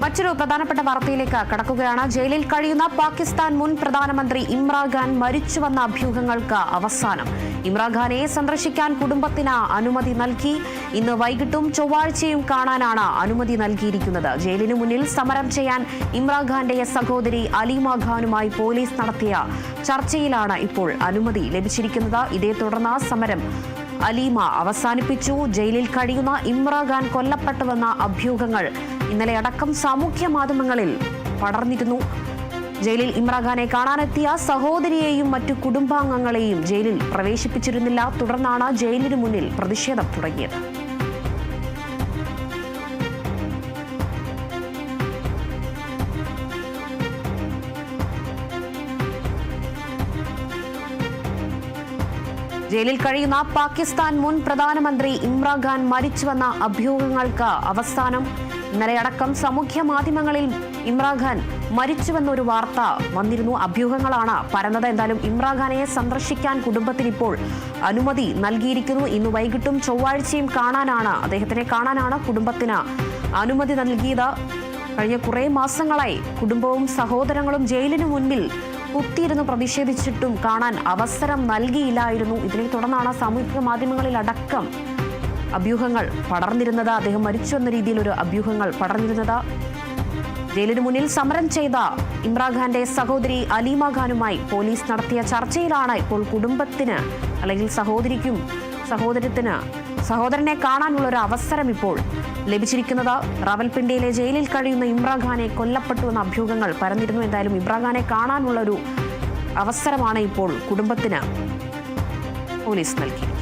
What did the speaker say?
മറ്റൊരു പ്രധാനപ്പെട്ട വാർത്തയിലേക്ക് കടക്കുകയാണ്. ജയിലിൽ കഴിയുന്ന പാകിസ്ഥാൻ മുൻ പ്രധാനമന്ത്രി ഇമ്രാൻഖാൻ മരിച്ചുവെന്ന അഭ്യൂഹങ്ങൾക്ക് അവസാനം. ഇമ്രാൻഖാനെ സന്ദർശിക്കാൻ കുടുംബത്തിന് അനുമതി നൽകി. ഇന്ന് വൈകിട്ടും ചൊവ്വാഴ്ചയും കാണാനാണ് അനുമതി നൽകിയിരിക്കുന്നത്. ജയിലിനു മുന്നിൽ സമരം ചെയ്യാൻ ഇമ്രാൻഖാന്റെ സഹോദരി അലീമ ഖാനുമായി പോലീസ് നടത്തിയ ചർച്ചയിലാണ് ഇപ്പോൾ അനുമതി ലഭിച്ചിരിക്കുന്നത്. ഇതേ തുടർന്ന് സമരം അലീമ അവസാനിപ്പിച്ചു. ജയിലിൽ കഴിയുന്ന ഇമ്രാൻഖാൻ കൊല്ലപ്പെട്ടുവെന്ന അഭ്യൂഹങ്ങൾ ഇന്നലെ അടക്കം സാമൂഹ്യ മാധ്യമങ്ങളിൽ പടർന്നിരുന്നു. ജയിലിൽ ഇമ്രാൻഖാനെ കാണാനെത്തിയ സഹോദരിയെയും മറ്റു കുടുംബാംഗങ്ങളെയും ജയിലിൽ പ്രവേശിപ്പിച്ചിരുന്നില്ല. തുടർന്നാണ് ജയിലിനു മുന്നിൽ പ്രതിഷേധം തുടങ്ങിയത്. ജയിലിൽ കഴിയുന്ന പാകിസ്ഥാൻ മുൻ പ്രധാനമന്ത്രി ഇമ്രാൻഖാൻ മരിച്ചുവെന്ന അഭ്യൂഹങ്ങൾക്ക് അവസാനം. ഇന്നലെ അടക്കം സാമൂഹ്യ മാധ്യമങ്ങളിൽ ഇമ്രാൻഖാൻ മരിച്ചുവെന്നൊരു വാർത്ത വന്നിരുന്നു. അഭ്യൂഹങ്ങളാണ് പരന്നത്. എന്തായാലും ഇമ്രാൻഖാനെ സന്ദർശിക്കാൻ കുടുംബത്തിന് ഇപ്പോൾ അനുമതി നൽകിയിരിക്കുന്നു. ഇന്ന് വൈകിട്ടും ചൊവ്വാഴ്ചയും അദ്ദേഹത്തിനെ കാണാനാണ് കുടുംബത്തിന് അനുമതി നൽകിയത്. കഴിഞ്ഞ കുറേ മാസങ്ങളായി കുടുംബവും സഹോദരങ്ങളും ജയിലിനു മുൻപിൽ കുത്തിയിരുന്ന് പ്രതിഷേധിച്ചിട്ടും കാണാൻ അവസരം നൽകിയില്ലായിരുന്നു. ഇതിനെ തുടർന്നാണ് സാമൂഹിക മാധ്യമങ്ങളിൽ അടക്കം അഭ്യൂഹങ്ങൾ പടർന്നിരുന്നത്. അദ്ദേഹം മരിച്ചു എന്ന രീതിയിൽ ഒരു അഭ്യൂഹങ്ങൾ പടർന്നിരുന്നത്. ജയിലിനു മുന്നിൽ സമരം ചെയ്ത ഇമ്രാൻഖാന്റെ സഹോദരി അലീമ ഖാനുമായി പോലീസ് നടത്തിയ ചർച്ചയിലാണ് ഇപ്പോൾ കുടുംബത്തിന് അല്ലെങ്കിൽ സഹോദരനെ കാണാനുള്ള ഒരു അവസരം ഇപ്പോൾ ലഭിച്ചിരിക്കുന്നത്. റാവൽപിണ്ടിയിലെ ജയിലിൽ കഴിയുന്ന ഇമ്രാൻഖാനെ കൊല്ലപ്പെട്ടുവെന്ന അഭ്യൂഹങ്ങൾ പരന്നിരുന്നു. എന്തായാലും ഇമ്രാൻഖാനെ കാണാനുള്ളൊരു അവസരമാണ് ഇപ്പോൾ കുടുംബത്തിന് പോലീസ് നൽകിയിരിക്കുന്നത്.